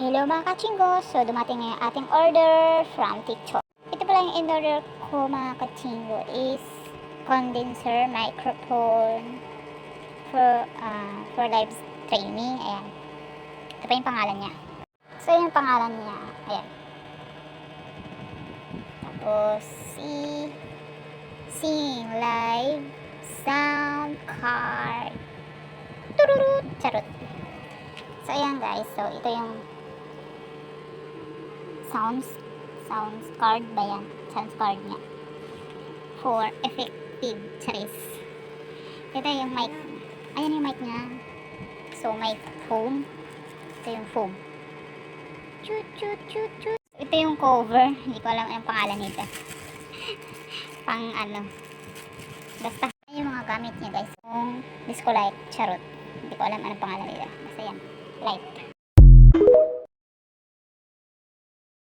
Hello mga kachingos! So dumating na yung ating order from TikTok. Ito pala yung in-order ko mga kachingo is condenser microphone for live streaming. Ayan. Ito pa yung pangalan niya. So yung pangalan niya. Ayan. Tapos sing live sound card. Tururut! Charot. So ayan guys. So ito yung sounds card ba yan? Sounds card niya for effective charis. Ito yung mic, ayan yung mic niya. So may foam, ito yung foam, chut chut chut chut. Ito yung cover, hindi ko alam anong pangalan nito. Pang ano, basta yung mga gamit niya guys. Yung disco light, charot, hindi ko alam anong pangalan nila, basta yan, light.